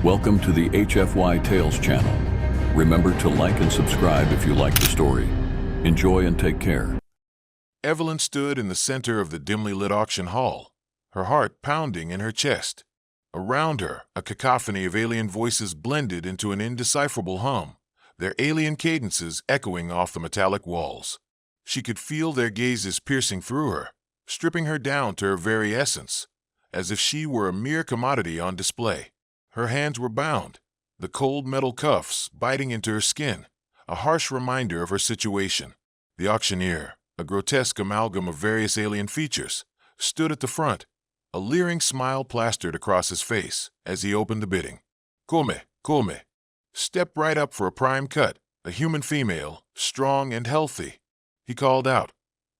Welcome to the HFY Tales channel. Remember to like and subscribe if you like the story. Enjoy and take care. Evelyn stood in the center of the dimly lit auction hall, her heart pounding in her chest. Around her, a cacophony of alien voices blended into an indecipherable hum, their alien cadences echoing off the metallic walls. She could feel their gazes piercing through her, stripping her down to her very essence, as if she were a mere commodity on display. Her hands were bound, the cold metal cuffs biting into her skin, a harsh reminder of her situation. The auctioneer, a grotesque amalgam of various alien features, stood at the front, a leering smile plastered across his face as he opened the bidding. Come. Step right up for a prime cut, a human female, strong and healthy, he called out,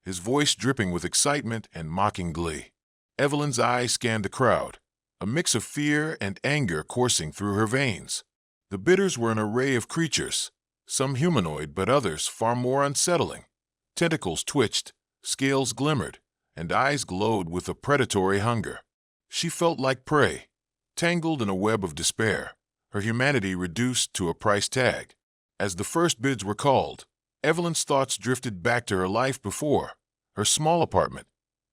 his voice dripping with excitement and mocking glee. Evelyn's eyes scanned the crowd, a mix of fear and anger coursing through her veins. The bidders were an array of creatures, some humanoid but others far more unsettling. Tentacles twitched, scales glimmered, and eyes glowed with a predatory hunger. She felt like prey, tangled in a web of despair, her humanity reduced to a price tag. As the first bids were called, Evelyn's thoughts drifted back to her life before, her small apartment,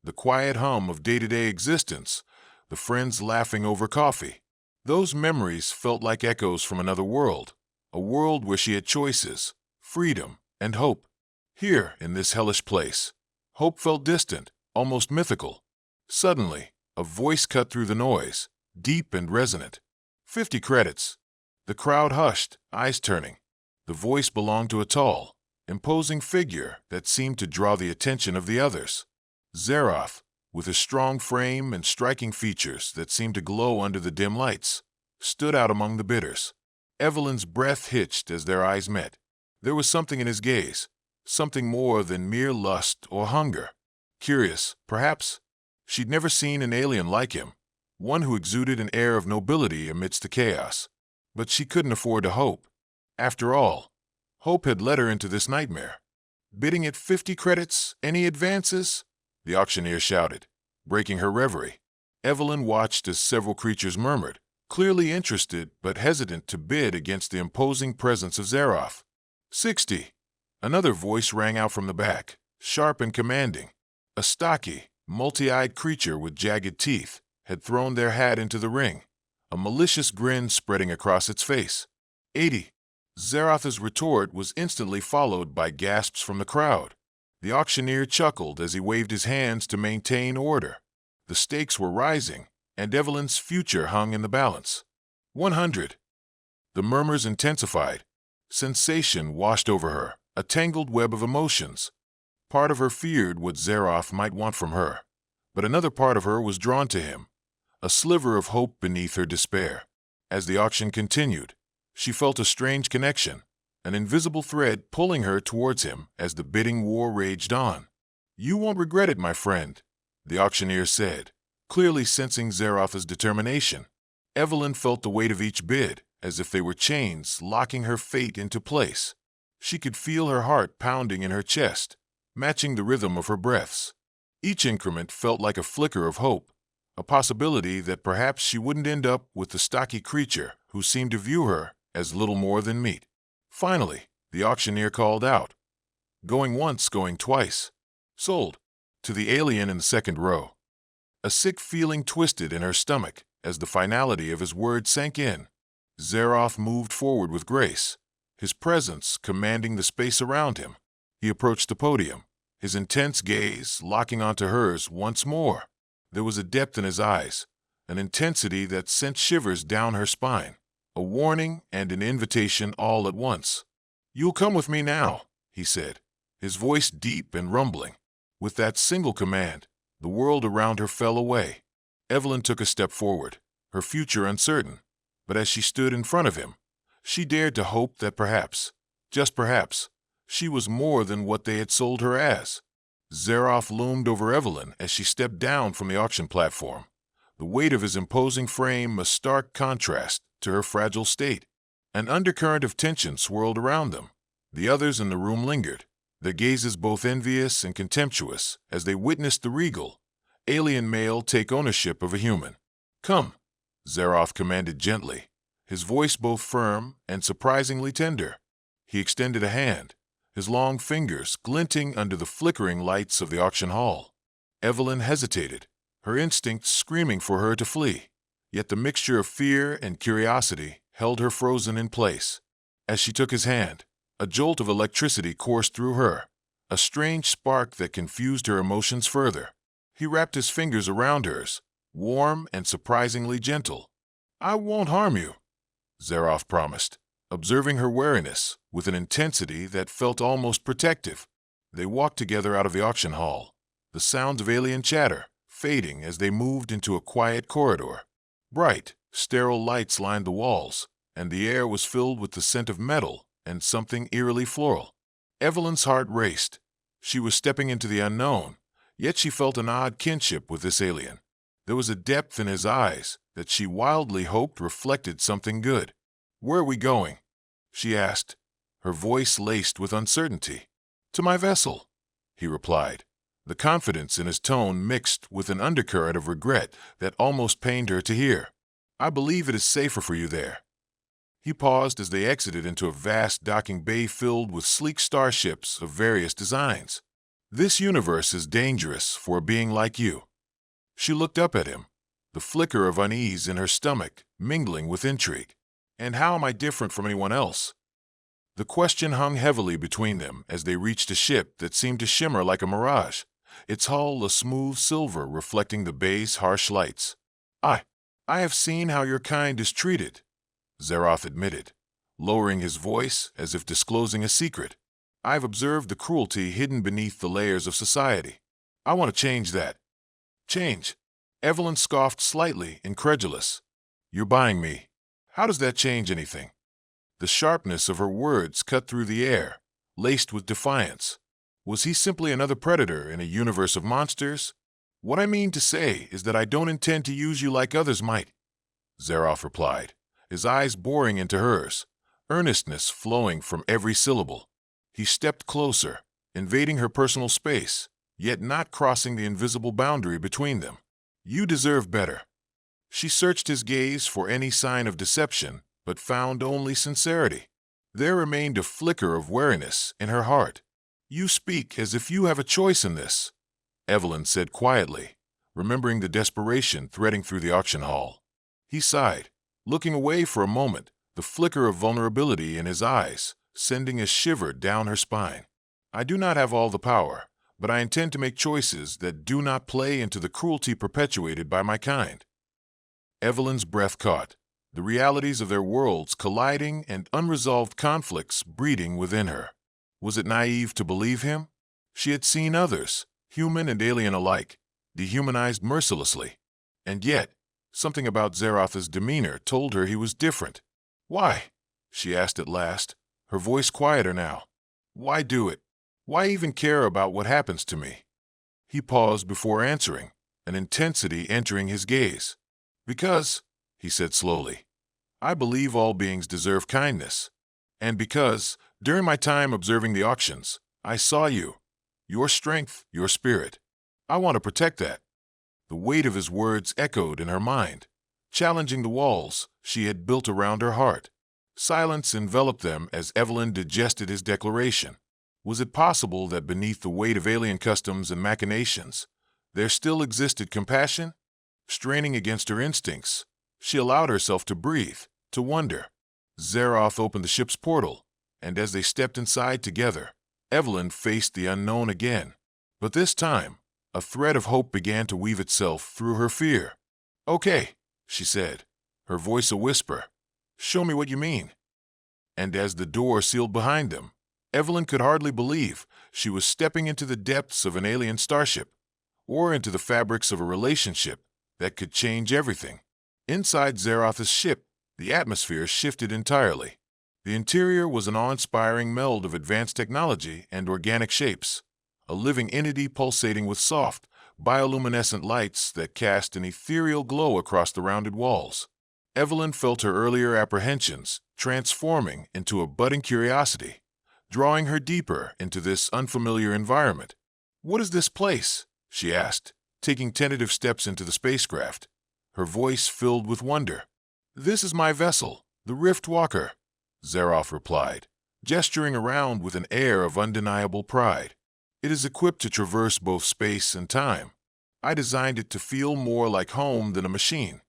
the quiet hum of day-to-day existence, the friends laughing over coffee. Those memories felt like echoes from another world, a world where she had choices, freedom, and hope. Here, in this hellish place, hope felt distant, almost mythical. Suddenly, a voice cut through the noise, deep and resonant. 50 credits. The crowd hushed, eyes turning. The voice belonged to a tall, imposing figure that seemed to draw the attention of the others. Zeroth, with a strong frame and striking features that seemed to glow under the dim lights, stood out among the bidders. Evelyn's breath hitched as their eyes met. There was something in his gaze, something more than mere lust or hunger. Curious, perhaps? She'd never seen an alien like him, one who exuded an air of nobility amidst the chaos. But she couldn't afford to hope. After all, hope had led her into this nightmare. Bidding at 50 credits, any advances? The auctioneer shouted, breaking her reverie. Evelyn watched as several creatures murmured, clearly interested but hesitant to bid against the imposing presence of Zeroth. 60. Another voice rang out from the back, sharp and commanding. A stocky, multi-eyed creature with jagged teeth had thrown their hat into the ring, a malicious grin spreading across its face. 80. Zeroth's retort was instantly followed by gasps from the crowd. The auctioneer chuckled as he waved his hands to maintain order. The stakes were rising, and Evelyn's future hung in the balance. 100. The murmurs intensified. Sensation washed over her, a tangled web of emotions. Part of her feared what Zeroth might want from her, but another part of her was drawn to him, a sliver of hope beneath her despair. As the auction continued, she felt a strange connection, an invisible thread pulling her towards him as the bidding war raged on. You won't regret it, my friend, the auctioneer said, clearly sensing Zeroth's determination. Evelyn felt the weight of each bid, as if they were chains locking her fate into place. She could feel her heart pounding in her chest, matching the rhythm of her breaths. Each increment felt like a flicker of hope, a possibility that perhaps she wouldn't end up with the stocky creature who seemed to view her as little more than meat. Finally, the auctioneer called out, going once, going twice. Sold. To the alien in the second row. A sick feeling twisted in her stomach as the finality of his words sank in. Zeroth moved forward with grace, his presence commanding the space around him. He approached the podium, his intense gaze locking onto hers once more. There was a depth in his eyes, an intensity that sent shivers down her spine. A warning and an invitation all at once. You'll come with me now, he said, his voice deep and rumbling. With that single command, the world around her fell away. Evelyn took a step forward, her future uncertain, but as she stood in front of him, she dared to hope that perhaps, just perhaps, she was more than what they had sold her as. Zeroth loomed over Evelyn as she stepped down from the auction platform, the weight of his imposing frame a stark contrast to her fragile state. An undercurrent of tension swirled around them. The others in the room lingered, their gazes both envious and contemptuous as they witnessed the regal, alien male take ownership of a human. Come, Zeroth commanded gently, his voice both firm and surprisingly tender. He extended a hand, his long fingers glinting under the flickering lights of the auction hall. Evelyn hesitated, her instincts screaming for her to flee, yet the mixture of fear and curiosity held her frozen in place. As she took his hand, a jolt of electricity coursed through her, a strange spark that confused her emotions further. He wrapped his fingers around hers, warm and surprisingly gentle. "I won't harm you," Zeroth promised, observing her wariness with an intensity that felt almost protective. They walked together out of the auction hall, the sounds of alien chatter fading as they moved into a quiet corridor. Bright, sterile lights lined the walls, and the air was filled with the scent of metal and something eerily floral. Evelyn's heart raced. She was stepping into the unknown, yet she felt an odd kinship with this alien. There was a depth in his eyes that she wildly hoped reflected something good. "Where are we going?" she asked, her voice laced with uncertainty. "To my vessel," he replied, the confidence in his tone mixed with an undercurrent of regret that almost pained her to hear. "I believe it is safer for you there." He paused as they exited into a vast docking bay filled with sleek starships of various designs. "This universe is dangerous for a being like you." She looked up at him, the flicker of unease in her stomach mingling with intrigue. "And how am I different from anyone else?" The question hung heavily between them as they reached a ship that seemed to shimmer like a mirage, its hull a smooth silver reflecting the bay's harsh lights. I have seen how your kind is treated," Zeroth admitted, lowering his voice as if disclosing a secret. "I've observed the cruelty hidden beneath the layers of society. I want to change that." "Change?" Evelyn scoffed slightly, incredulous. "You're buying me. How does that change anything?" The sharpness of her words cut through the air, laced with defiance. Was he simply another predator in a universe of monsters? "What I mean to say is that I don't intend to use you like others might," Zeroth replied, his eyes boring into hers, earnestness flowing from every syllable. He stepped closer, invading her personal space, yet not crossing the invisible boundary between them. "You deserve better." She searched his gaze for any sign of deception, but found only sincerity. There remained a flicker of wariness in her heart. "You speak as if you have a choice in this," Evelyn said quietly, remembering the desperation threading through the auction hall. He sighed, looking away for a moment, the flicker of vulnerability in his eyes sending a shiver down her spine. "I do not have all the power, but I intend to make choices that do not play into the cruelty perpetuated by my kind." Evelyn's breath caught, the realities of their worlds colliding and unresolved conflicts breeding within her. Was it naive to believe him? She had seen others, human and alien alike, dehumanized mercilessly. And yet, something about Zeroth's demeanor told her he was different. "Why?" she asked at last, her voice quieter now. "Why do it? Why even care about what happens to me?" He paused before answering, an intensity entering his gaze. "Because," he said slowly, "I believe all beings deserve kindness. And because, during my time observing the auctions, I saw you, your strength, your spirit. I want to protect that." The weight of his words echoed in her mind, challenging the walls she had built around her heart. Silence enveloped them as Evelyn digested his declaration. Was it possible that beneath the weight of alien customs and machinations, there still existed compassion? Straining against her instincts, she allowed herself to breathe, to wonder. Zeroth opened the ship's portal, and as they stepped inside together, Evelyn faced the unknown again. But this time, a thread of hope began to weave itself through her fear. "Okay," she said, her voice a whisper. "Show me what you mean." And as the door sealed behind them, Evelyn could hardly believe she was stepping into the depths of an alien starship, or into the fabrics of a relationship that could change everything. Inside Zeroth's ship, the atmosphere shifted entirely. The interior was an awe-inspiring meld of advanced technology and organic shapes, a living entity pulsating with soft, bioluminescent lights that cast an ethereal glow across the rounded walls. Evelyn felt her earlier apprehensions transforming into a budding curiosity, drawing her deeper into this unfamiliar environment. "What is this place?" she asked, taking tentative steps into the spacecraft, her voice filled with wonder. "This is my vessel," The Rift Walker, Zaroff replied, gesturing around with an air of undeniable pride. It is equipped to traverse both space and time. I designed it to feel more like home than a machine.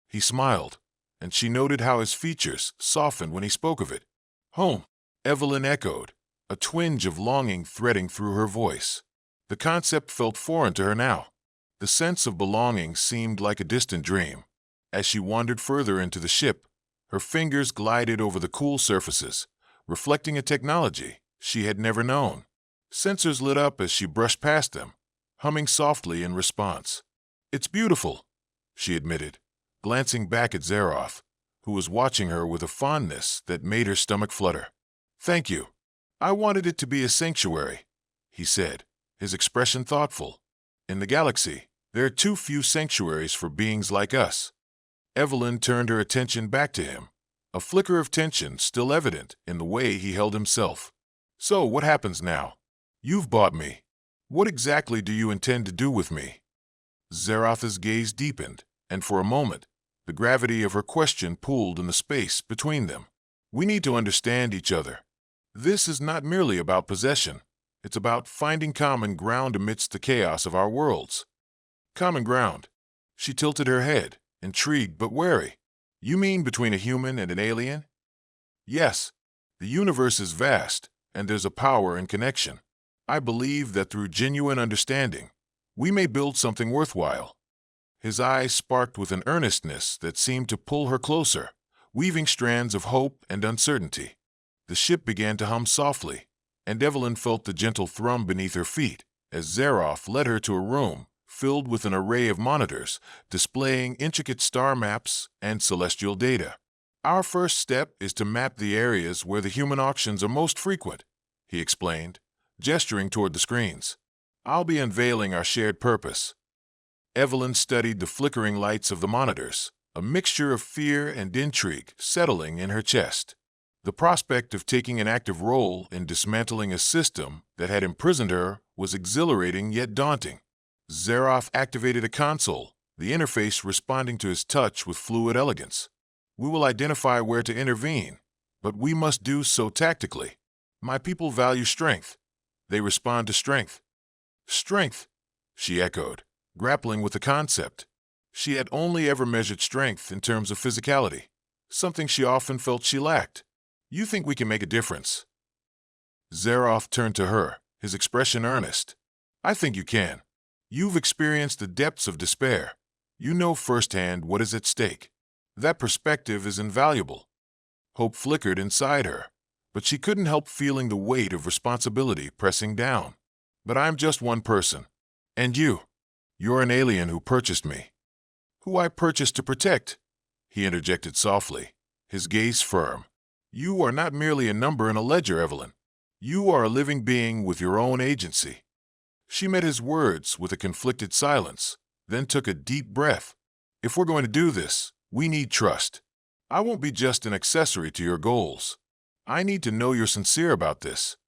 He smiled, and she noted how his features softened when he spoke of it. Home, Evelyn echoed, a twinge of longing threading through her voice. The concept felt foreign to her now. The sense of belonging seemed like a distant dream. As she wandered further into the ship, her fingers glided over the cool surfaces, reflecting a technology she had never known. Sensors lit up as she brushed past them, humming softly in response. "It's beautiful," she admitted, glancing back at Zaroff, who was watching her with a fondness that made her stomach flutter. "Thank you. I wanted it to be a sanctuary," he said, his expression thoughtful. "In the galaxy, there are too few sanctuaries for beings like us." Evelyn turned her attention back to him, a flicker of tension still evident in the way he held himself. "So, what happens now? You've bought me. What exactly do you intend to do with me?" Zaroff's gaze deepened, and for a moment, the gravity of her question pooled in the space between them. "We need to understand each other. This is not merely about possession. It's about finding common ground amidst the chaos of our worlds." "Common ground?" She tilted her head, intrigued but wary. "You mean between a human and an alien?" "Yes. The universe is vast, and there's a power in connection. I believe that through genuine understanding, we may build something worthwhile." His eyes sparked with an earnestness that seemed to pull her closer, weaving strands of hope and uncertainty. The ship began to hum softly, and Evelyn felt the gentle thrum beneath her feet as Zaroff led her to a room filled with an array of monitors displaying intricate star maps and celestial data. "Our first step is to map the areas where the human auctions are most frequent," he explained, gesturing toward the screens. "I'll be unveiling our shared purpose." Evelyn studied the flickering lights of the monitors, a mixture of fear and intrigue settling in her chest. The prospect of taking an active role in dismantling a system that had imprisoned her was exhilarating yet daunting. Zaroff activated a console, the interface responding to his touch with fluid elegance. "We will identify where to intervene, but we must do so tactically. My people value strength. They respond to strength." "Strength," she echoed, grappling with the concept. She had only ever measured strength in terms of physicality, something she often felt she lacked. "You think we can make a difference?" Zaroff turned to her, his expression earnest. "I think you can. You've experienced the depths of despair. You know firsthand what is at stake. That perspective is invaluable." Hope flickered inside her, but she couldn't help feeling the weight of responsibility pressing down. "But I'm just one person. And you're an alien who purchased me." "Who I purchased to protect," he interjected softly, his gaze firm. "You are not merely a number in a ledger, Evelyn. You are a living being with your own agency." She met his words with a conflicted silence, then took a deep breath. "If we're going to do this, we need trust. I won't be just an accessory to your goals. I need to know you're sincere about this."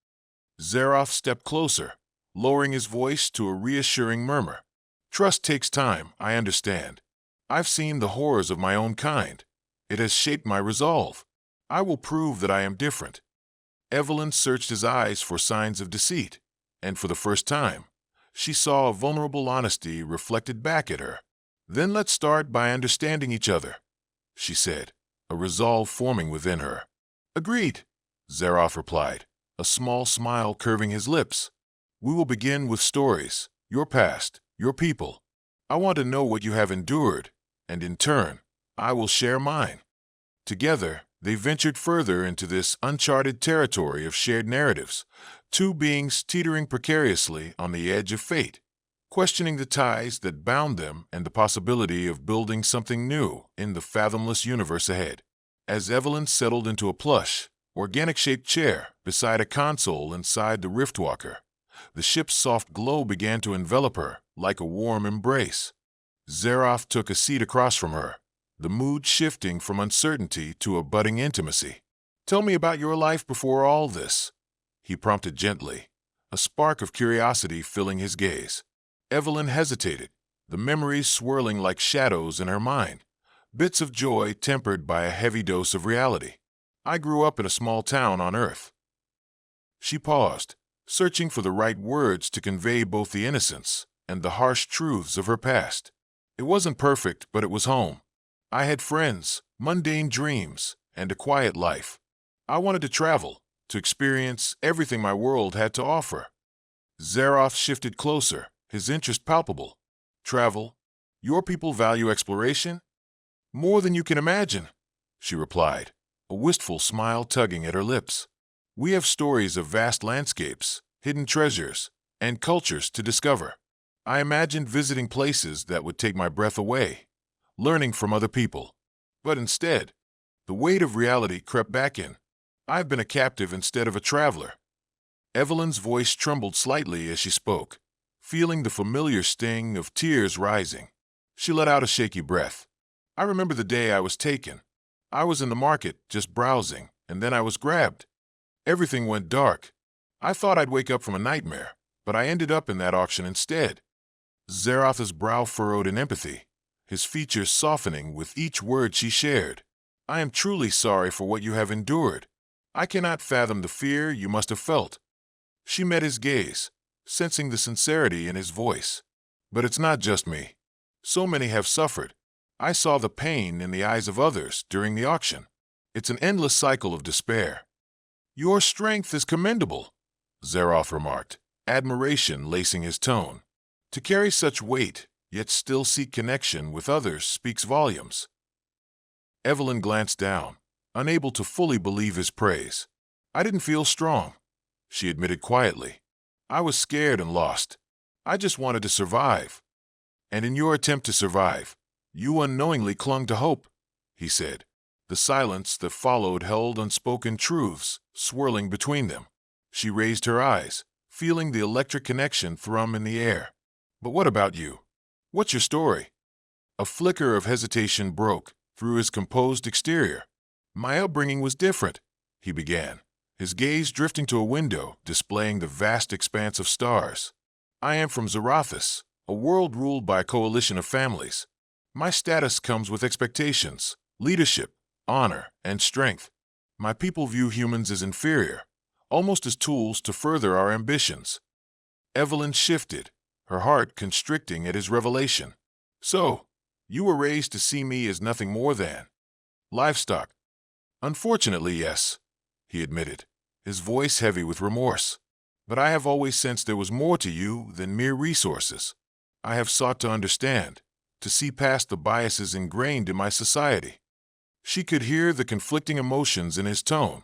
Zaroff stepped closer, lowering his voice to a reassuring murmur. "Trust takes time, I understand. I've seen the horrors of my own kind. It has shaped my resolve. I will prove that I am different." Evelyn searched his eyes for signs of deceit, and for the first time, she saw a vulnerable honesty reflected back at her. "Then let's start by understanding each other," she said, a resolve forming within her. "Agreed," Zaroff replied, a small smile curving his lips. "We will begin with stories, your past, your people. I want to know what you have endured, and in turn, I will share mine." Together, they ventured further into this uncharted territory of shared narratives, two beings teetering precariously on the edge of fate, questioning the ties that bound them and the possibility of building something new in the fathomless universe ahead. As Evelyn settled into a plush, organic-shaped chair beside a console inside the Riftwalker, the ship's soft glow began to envelop her like a warm embrace. Zaroff took a seat across from her, the mood shifting from uncertainty to a budding intimacy. "Tell me about your life before all this," he prompted gently, a spark of curiosity filling his gaze. Evelyn hesitated, the memories swirling like shadows in her mind, bits of joy tempered by a heavy dose of reality. I grew up in a small town on Earth. She paused, searching for the right words to convey both the innocence and the harsh truths of her past. It wasn't perfect, but it was home. I had friends, mundane dreams, and a quiet life. I wanted to travel, to experience everything my world had to offer. Xeroth shifted closer, his interest palpable. Travel? Your people value exploration? More than you can imagine, she replied, a wistful smile tugging at her lips. We have stories of vast landscapes, hidden treasures, and cultures to discover. I imagined visiting places that would take my breath away, learning from other people. But instead, the weight of reality crept back in. I've been a captive instead of a traveler. Evelyn's voice trembled slightly as she spoke, feeling the familiar sting of tears rising. She let out a shaky breath. I remember the day I was taken. I was in the market, just browsing, and then I was grabbed. Everything went dark. I thought I'd wake up from a nightmare, but I ended up in that auction instead. Xeroth's brow furrowed in empathy, his features softening with each word she shared. I am truly sorry for what you have endured. I cannot fathom the fear you must have felt. She met his gaze, sensing the sincerity in his voice. But it's not just me. So many have suffered. I saw the pain in the eyes of others during the auction. It's an endless cycle of despair. Your strength is commendable, Xeroth remarked, admiration lacing his tone. To carry such weight, yet still seek connection with others speaks volumes. Evelyn glanced down, unable to fully believe his praise. I didn't feel strong, she admitted quietly. I was scared and lost. I just wanted to survive. And in your attempt to survive, you unknowingly clung to hope, he said. The silence that followed held unspoken truths, swirling between them. She raised her eyes, feeling the electric connection thrum in the air. But what about you? What's your story? A flicker of hesitation broke through his composed exterior. My upbringing was different, he began, his gaze drifting to a window displaying the vast expanse of stars. I am from Zarathus, a world ruled by a coalition of families. My status comes with expectations, leadership, honor, and strength. My people view humans as inferior, almost as tools to further our ambitions. Evelyn shifted, her heart constricting at his revelation. So, you were raised to see me as nothing more than livestock. Unfortunately, yes, he admitted, his voice heavy with remorse. But I have always sensed there was more to you than mere resources. I have sought to understand, to see past the biases ingrained in my society. She could hear the conflicting emotions in his tone,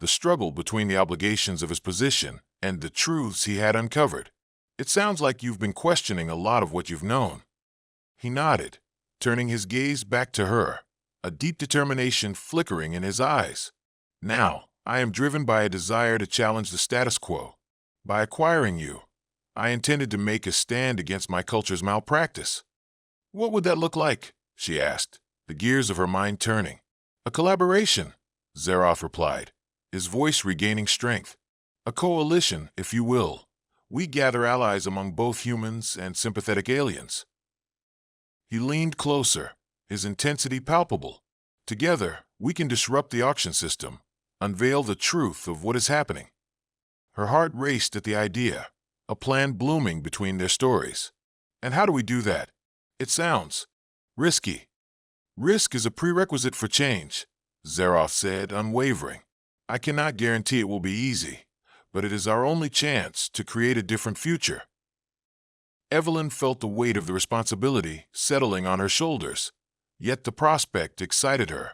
the struggle between the obligations of his position and the truths he had uncovered. It sounds like you've been questioning a lot of what you've known. He nodded, turning his gaze back to her, a deep determination flickering in his eyes. Now, I am driven by a desire to challenge the status quo. By acquiring you, I intended to make a stand against my culture's malpractice. What would that look like? She asked, the gears of her mind turning. A collaboration, Xeroth replied, his voice regaining strength. A coalition, if you will. We gather allies among both humans and sympathetic aliens. He leaned closer, his intensity palpable. Together, we can disrupt the auction system, unveil the truth of what is happening. Her heart raced at the idea, a plan blooming between their stories. And how do we do that? It sounds risky. Risk is a prerequisite for change, Xeroth said, unwavering. I cannot guarantee it will be easy, but it is our only chance to create a different future. Evelyn felt the weight of the responsibility settling on her shoulders, yet the prospect excited her,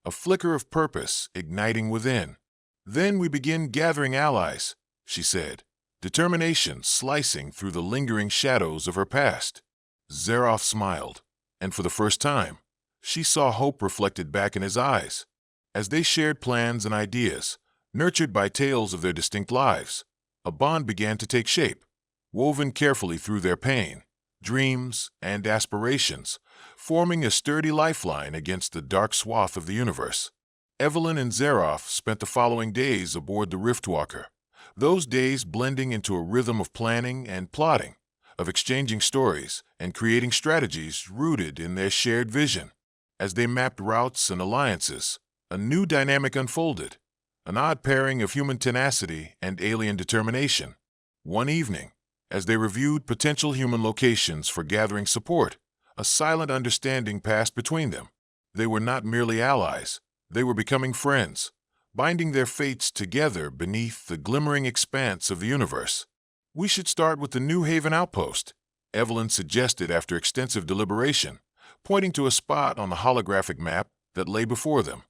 a flicker of purpose igniting within. Then we begin gathering allies, she said, determination slicing through the lingering shadows of her past. Xeroth smiled, and for the first time, she saw hope reflected back in his eyes. As they shared plans and ideas, nurtured by tales of their distinct lives, a bond began to take shape, woven carefully through their pain, dreams, and aspirations, forming a sturdy lifeline against the dark swath of the universe. Evelyn and Xeroth spent the following days aboard the Riftwalker, those days blending into a rhythm of planning and plotting, of exchanging stories and creating strategies rooted in their shared vision. As they mapped routes and alliances, a new dynamic unfolded, an odd pairing of human tenacity and alien determination. One evening, as they reviewed potential human locations for gathering support, a silent understanding passed between them. They were not merely allies, they were becoming friends, binding their fates together beneath the glimmering expanse of the universe. "We should start with the New Haven outpost," Evelyn suggested after extensive deliberation, pointing to a spot on the holographic map that lay before them.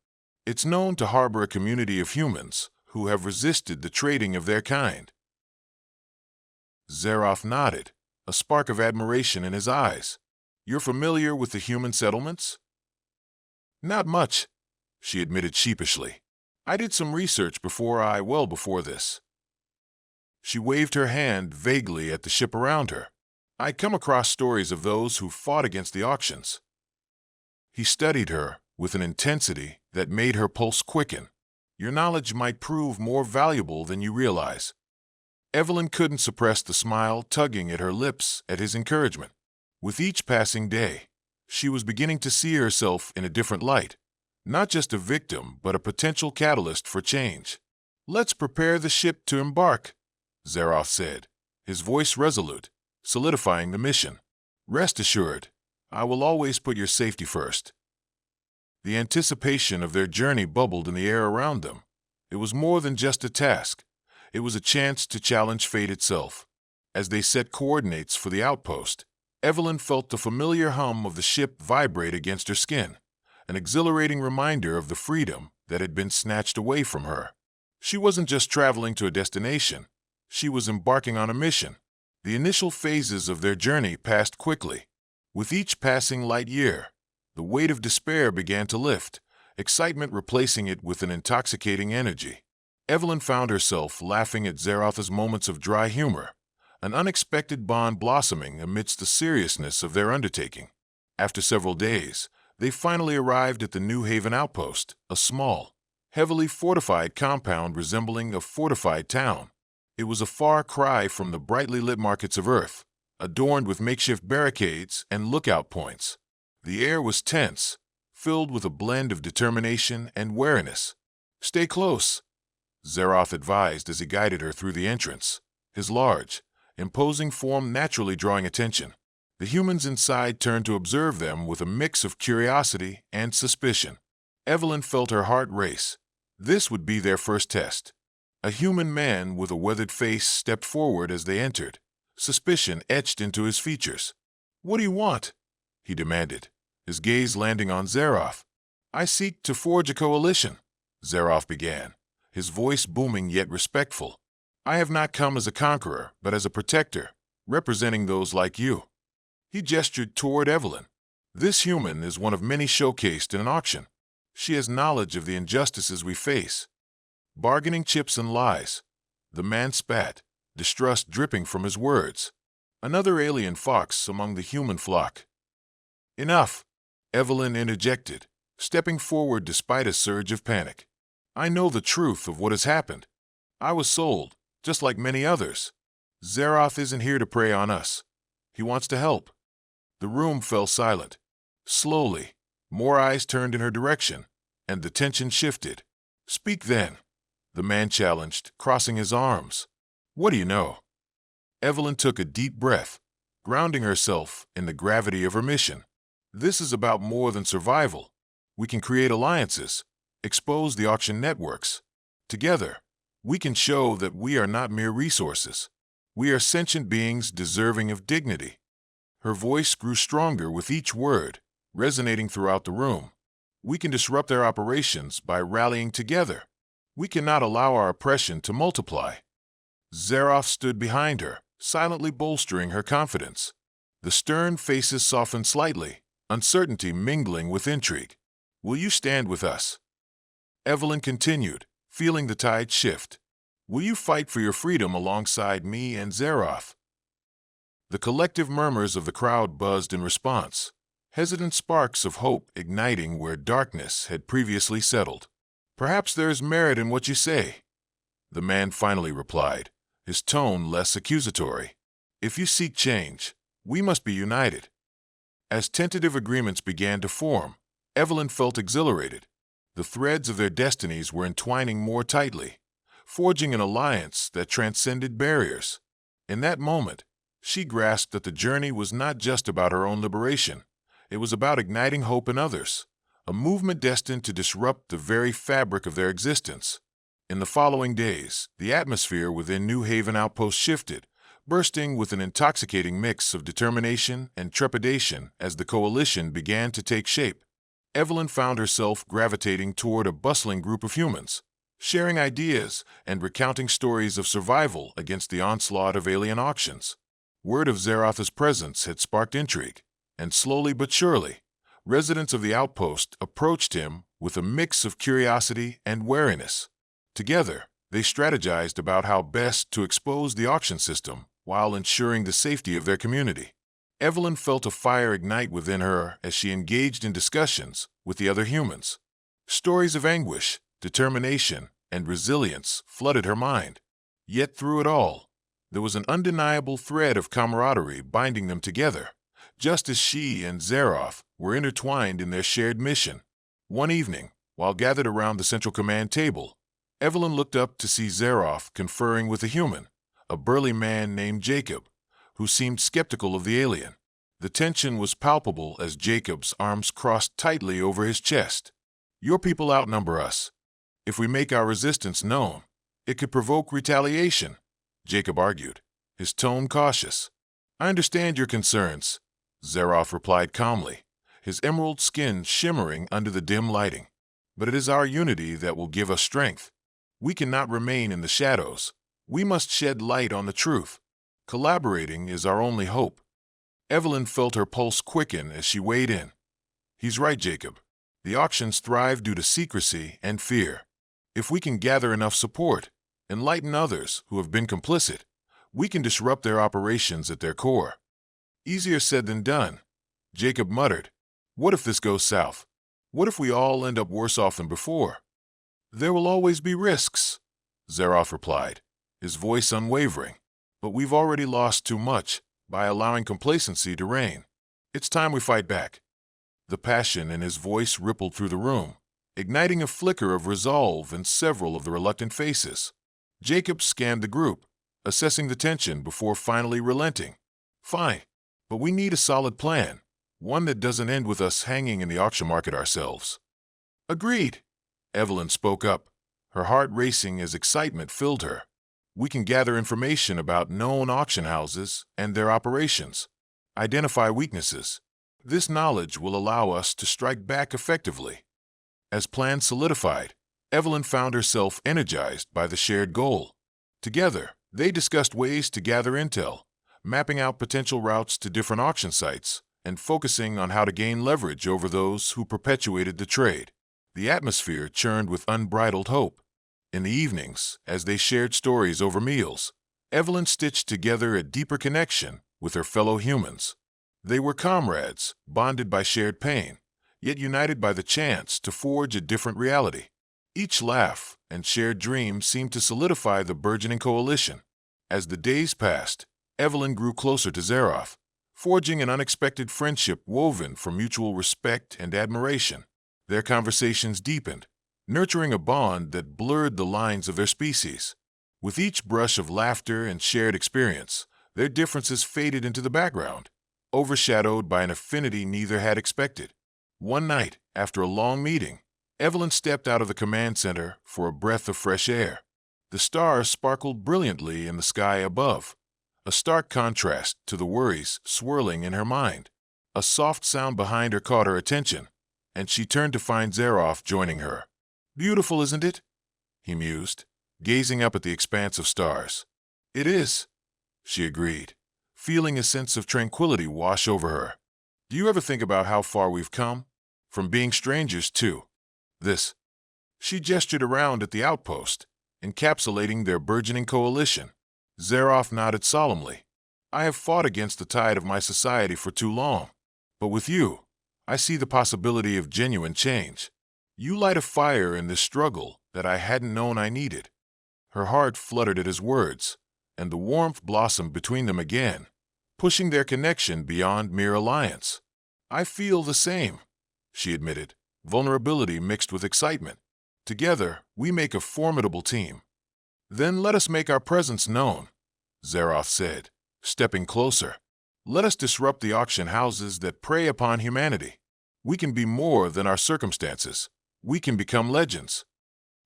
"It's known to harbor a community of humans who have resisted the trading of their kind." Zeroth nodded, a spark of admiration in his eyes. "You're familiar with the human settlements?" "Not much," she admitted sheepishly. "I did some research before this." She waved her hand vaguely at the ship around her. "I come across stories of those who fought against the auctions." He studied her with an intensity that made her pulse quicken. "Your knowledge might prove more valuable than you realize." Evelyn couldn't suppress the smile tugging at her lips at his encouragement. With each passing day, she was beginning to see herself in a different light, not just a victim, but a potential catalyst for change. "Let's prepare the ship to embark," Zeroth said, his voice resolute, solidifying the mission. "Rest assured, I will always put your safety first." The anticipation of their journey bubbled in the air around them. It was more than just a task. It was a chance to challenge fate itself. As they set coordinates for the outpost, Evelyn felt the familiar hum of the ship vibrate against her skin, an exhilarating reminder of the freedom that had been snatched away from her. She wasn't just traveling to a destination. She was embarking on a mission. The initial phases of their journey passed quickly. With each passing light year, the weight of despair began to lift, excitement replacing it with an intoxicating energy. Evelyn found herself laughing at Zeroth's moments of dry humor, an unexpected bond blossoming amidst the seriousness of their undertaking. After several days, they finally arrived at the New Haven outpost, a small, heavily fortified compound resembling a fortified town. It was a far cry from the brightly lit markets of Earth, adorned with makeshift barricades and lookout points. The air was tense, filled with a blend of determination and wariness. "Stay close," Zeroth advised as he guided her through the entrance, his large, imposing form naturally drawing attention. The humans inside turned to observe them with a mix of curiosity and suspicion. Evelyn felt her heart race. This would be their first test. A human man with a weathered face stepped forward as they entered, suspicion etched into his features. "What do you want?" he demanded, his gaze landing on Zeroth. "I seek to forge a coalition," Zeroth began, his voice booming yet respectful. "I have not come as a conqueror, but as a protector, representing those like you." He gestured toward Evelyn. "This human is one of many showcased in an auction. She has knowledge of the injustices we face. Bargaining chips and lies." The man spat, distrust dripping from his words. Another alien fox among the human flock. "Enough," Evelyn interjected, stepping forward despite a surge of panic. "I know the truth of what has happened. I was sold, just like many others. Zeroth isn't here to prey on us. He wants to help." The room fell silent. Slowly, more eyes turned in her direction, and the tension shifted. "Speak then," the man challenged, crossing his arms. "What do you know?" Evelyn took a deep breath, grounding herself in the gravity of her mission. "This is about more than survival. We can create alliances, expose the auction networks. Together, we can show that we are not mere resources. We are sentient beings deserving of dignity." Her voice grew stronger with each word, resonating throughout the room. "We can disrupt their operations by rallying together. We cannot allow our oppression to multiply." Zeroth stood behind her, silently bolstering her confidence. The stern faces softened slightly, uncertainty mingling with intrigue. "Will you stand with us?" Evelyn continued, feeling the tide shift. "Will you fight for your freedom alongside me and Zeroth?" The collective murmurs of the crowd buzzed in response, hesitant sparks of hope igniting where darkness had previously settled. "Perhaps there is merit in what you say," the man finally replied, his tone less accusatory. "If you seek change, we must be united." As tentative agreements began to form, Evelyn felt exhilarated. The threads of their destinies were entwining more tightly, forging an alliance that transcended barriers. In that moment, she grasped that the journey was not just about her own liberation. It was about igniting hope in others, a movement destined to disrupt the very fabric of their existence. In the following days, the atmosphere within New Haven Outpost shifted, bursting with an intoxicating mix of determination and trepidation as the coalition began to take shape. Evelyn found herself gravitating toward a bustling group of humans, sharing ideas and recounting stories of survival against the onslaught of alien auctions. Word of Zeroth's presence had sparked intrigue, and slowly but surely, residents of the outpost approached him with a mix of curiosity and wariness. Together, they strategized about how best to expose the auction system while ensuring the safety of their community. Evelyn felt a fire ignite within her as she engaged in discussions with the other humans. Stories of anguish, determination, and resilience flooded her mind. Yet through it all, there was an undeniable thread of camaraderie binding them together, just as she and Zeroth were intertwined in their shared mission. One evening, while gathered around the central command table, Evelyn looked up to see Zeroth conferring with a human, a burly man named Jacob, who seemed skeptical of the alien. The tension was palpable as Jacob's arms crossed tightly over his chest. "Your people outnumber us. If we make our resistance known, it could provoke retaliation," Jacob argued, his tone cautious. "I understand your concerns," Zeroth replied calmly, his emerald skin shimmering under the dim lighting. "But it is our unity that will give us strength. We cannot remain in the shadows. We must shed light on the truth. Collaborating is our only hope." Evelyn felt her pulse quicken as she weighed in. "He's right, Jacob. The auctions thrive due to secrecy and fear. If we can gather enough support, enlighten others who have been complicit, we can disrupt their operations at their core." "Easier said than done," Jacob muttered. "What if this goes south? What if we all end up worse off than before?" "There will always be risks," Zeroth replied, his voice unwavering. "But we've already lost too much by allowing complacency to reign. It's time we fight back." The passion in his voice rippled through the room, igniting a flicker of resolve in several of the reluctant faces. Jacob scanned the group, assessing the tension before finally relenting. "Fine, but we need a solid plan, one that doesn't end with us hanging in the auction market ourselves." "Agreed," Evelyn spoke up, her heart racing as excitement filled her. "We can gather information about known auction houses and their operations, identify weaknesses. This knowledge will allow us to strike back effectively." As plans solidified, Evelyn found herself energized by the shared goal. Together, they discussed ways to gather intel, mapping out potential routes to different auction sites, and focusing on how to gain leverage over those who perpetuated the trade. The atmosphere churned with unbridled hope. In the evenings, as they shared stories over meals, Evelyn stitched together a deeper connection with her fellow humans. They were comrades, bonded by shared pain, yet united by the chance to forge a different reality. Each laugh and shared dream seemed to solidify the burgeoning coalition. As the days passed, Evelyn grew closer to Zeroth, forging an unexpected friendship woven from mutual respect and admiration. Their conversations deepened, nurturing a bond that blurred the lines of their species. With each brush of laughter and shared experience, their differences faded into the background, overshadowed by an affinity neither had expected. One night, after a long meeting, Evelyn stepped out of the command center for a breath of fresh air. The stars sparkled brilliantly in the sky above, a stark contrast to the worries swirling in her mind. A soft sound behind her caught her attention, and she turned to find Zeroth joining her. "Beautiful, isn't it?" he mused, gazing up at the expanse of stars. "It is," she agreed, feeling a sense of tranquility wash over her. "Do you ever think about how far we've come? From being strangers to this." She gestured around at the outpost, encapsulating their burgeoning coalition. Zeroth nodded solemnly. "I have fought against the tide of my society for too long, but with you, I see the possibility of genuine change. You light a fire in this struggle that I hadn't known I needed." Her heart fluttered at his words, and the warmth blossomed between them again, pushing their connection beyond mere alliance. "I feel the same," she admitted, vulnerability mixed with excitement. Together, we make a formidable team. Then let us make our presence known, Zeroth said, stepping closer. Let us disrupt the auction houses that prey upon humanity. We can be more than our circumstances. We can become legends.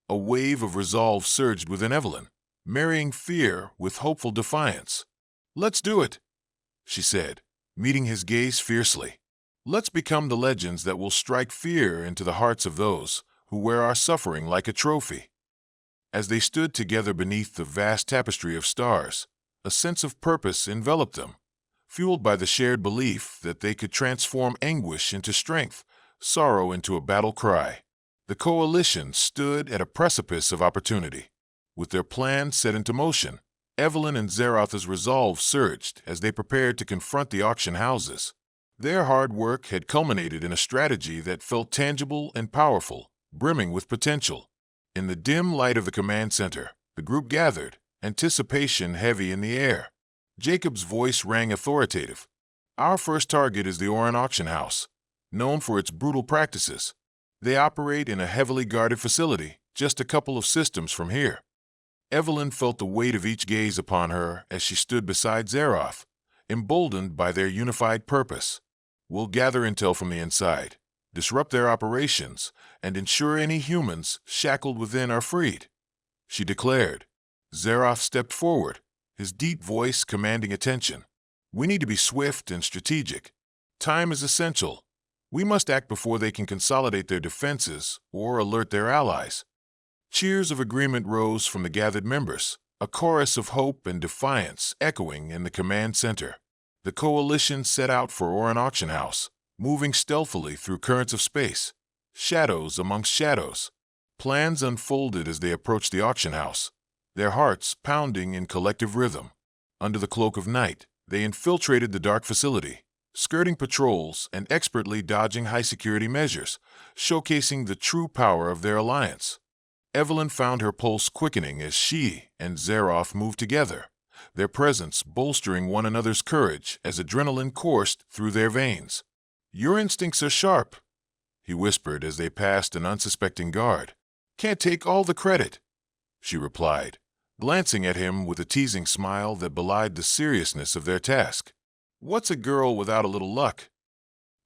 A wave of resolve surged within Evelyn, marrying fear with hopeful defiance. Let's do it, she said, meeting his gaze fiercely. Let's become the legends that will strike fear into the hearts of those who wear our suffering like a trophy. As they stood together beneath the vast tapestry of stars, a sense of purpose enveloped them, fueled by the shared belief that they could transform anguish into strength, sorrow into a battle cry. The coalition stood at a precipice of opportunity. With their plans set into motion, Evelyn and Zeroth's resolve surged as they prepared to confront the auction houses. Their hard work had culminated in a strategy that felt tangible and powerful, brimming with potential. In the dim light of the command center, the group gathered, anticipation heavy in the air. Jacob's voice rang authoritative. Our first target is the Oran Auction House, known for its brutal practices. They operate in a heavily guarded facility, just a couple of systems from here. Evelyn felt the weight of each gaze upon her as she stood beside Zeroth, emboldened by their unified purpose. We'll gather intel from the inside, disrupt their operations, and ensure any humans shackled within are freed, she declared. Zeroth stepped forward, his deep voice commanding attention. We need to be swift and strategic. Time is essential. We must act before they can consolidate their defenses or alert their allies. Cheers of agreement rose from the gathered members, a chorus of hope and defiance echoing in the command center. The coalition set out for Oran Auction House, moving stealthily through currents of space, shadows amongst shadows. Plans unfolded as they approached the auction house, their hearts pounding in collective rhythm. Under the cloak of night, they infiltrated the dark facility, skirting patrols and expertly dodging high-security measures, showcasing the true power of their alliance. Evelyn found her pulse quickening as she and Zeroth moved together, their presence bolstering one another's courage as adrenaline coursed through their veins. Your instincts are sharp, he whispered as they passed an unsuspecting guard. Can't take all the credit, she replied, glancing at him with a teasing smile that belied the seriousness of their task. What's a girl without a little luck?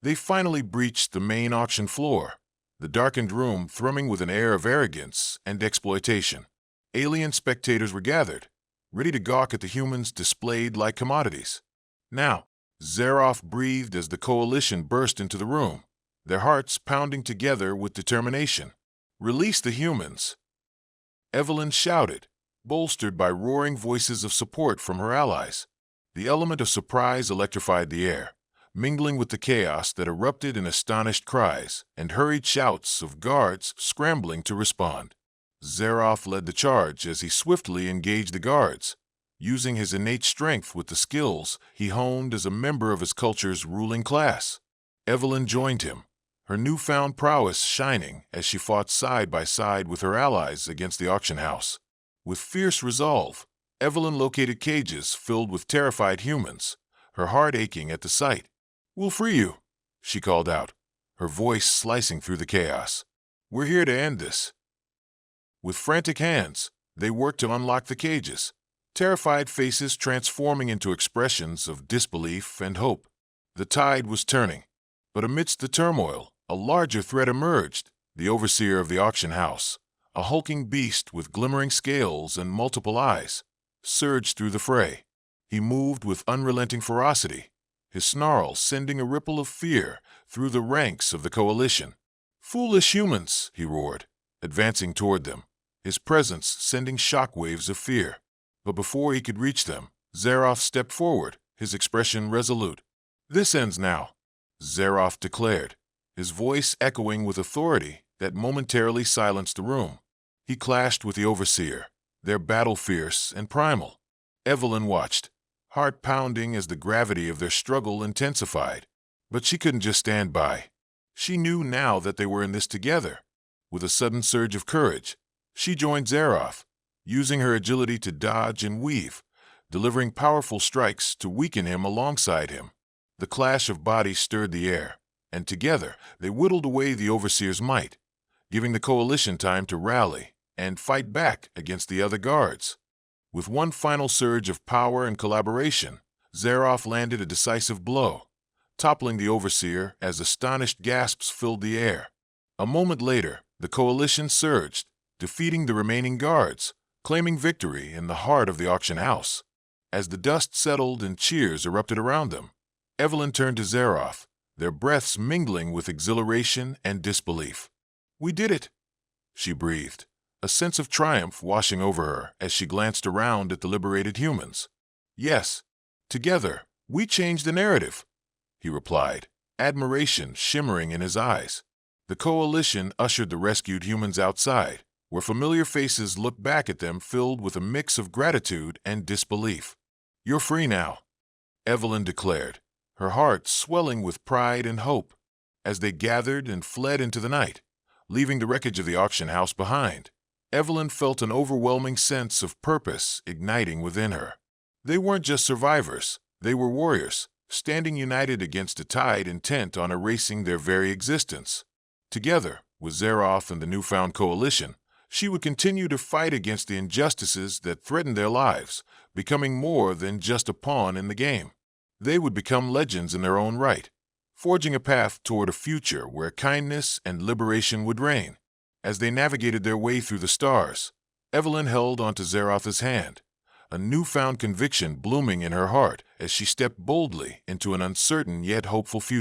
They finally breached the main auction floor, the darkened room thrumming with an air of arrogance and exploitation. Alien spectators were gathered, ready to gawk at the humans displayed like commodities. Now, Zeroth breathed as the coalition burst into the room, their hearts pounding together with determination. Release the humans, Evelyn shouted, bolstered by roaring voices of support from her allies. The element of surprise electrified the air, mingling with the chaos that erupted in astonished cries and hurried shouts of guards scrambling to respond. Zeroth led the charge as he swiftly engaged the guards, using his innate strength with the skills he honed as a member of his culture's ruling class. Evelyn joined him, her newfound prowess shining as she fought side by side with her allies against the auction house. With fierce resolve, Evelyn located cages filled with terrified humans, her heart aching at the sight. We'll free you, she called out, her voice slicing through the chaos. We're here to end this. With frantic hands, they worked to unlock the cages, terrified faces transforming into expressions of disbelief and hope. The tide was turning, but amidst the turmoil, a larger threat emerged, the overseer of the auction house, a hulking beast with glimmering scales and multiple eyes, surged through the fray. He moved with unrelenting ferocity, his snarl sending a ripple of fear through the ranks of the coalition. Foolish humans, he roared, advancing toward them, his presence sending shockwaves of fear. But before he could reach them, Zeroth stepped forward, his expression resolute. This ends now, Zeroth declared, his voice echoing with authority that momentarily silenced the room. He clashed with the overseer, their battle fierce and primal. Evelyn watched, heart pounding as the gravity of their struggle intensified. But she couldn't just stand by. She knew now that they were in this together. With a sudden surge of courage, she joined Zeroth, using her agility to dodge and weave, delivering powerful strikes to weaken him alongside him. The clash of bodies stirred the air, and together they whittled away the Overseer's might, giving the Coalition time to rally and fight back against the other guards. With one final surge of power and collaboration, Xeroth landed a decisive blow, toppling the Overseer as astonished gasps filled the air. A moment later, the Coalition surged, defeating the remaining guards, claiming victory in the heart of the auction house. As the dust settled and cheers erupted around them, Evelyn turned to Xeroth, their breaths mingling with exhilaration and disbelief. "We did it," she breathed, a sense of triumph washing over her as she glanced around at the liberated humans. "Yes, together, we changed the narrative," he replied, admiration shimmering in his eyes. The Coalition ushered the rescued humans outside, where familiar faces looked back at them filled with a mix of gratitude and disbelief. "You're free now," Evelyn declared, her heart swelling with pride and hope. As they gathered and fled into the night, leaving the wreckage of the auction house behind, Evelyn felt an overwhelming sense of purpose igniting within her. They weren't just survivors, they were warriors, standing united against a tide intent on erasing their very existence. Together, with Xeroth and the newfound Coalition, she would continue to fight against the injustices that threatened their lives, becoming more than just a pawn in the game. They would become legends in their own right, forging a path toward a future where kindness and liberation would reign. As they navigated their way through the stars, Evelyn held onto Xeroth's hand, a newfound conviction blooming in her heart as she stepped boldly into an uncertain yet hopeful future.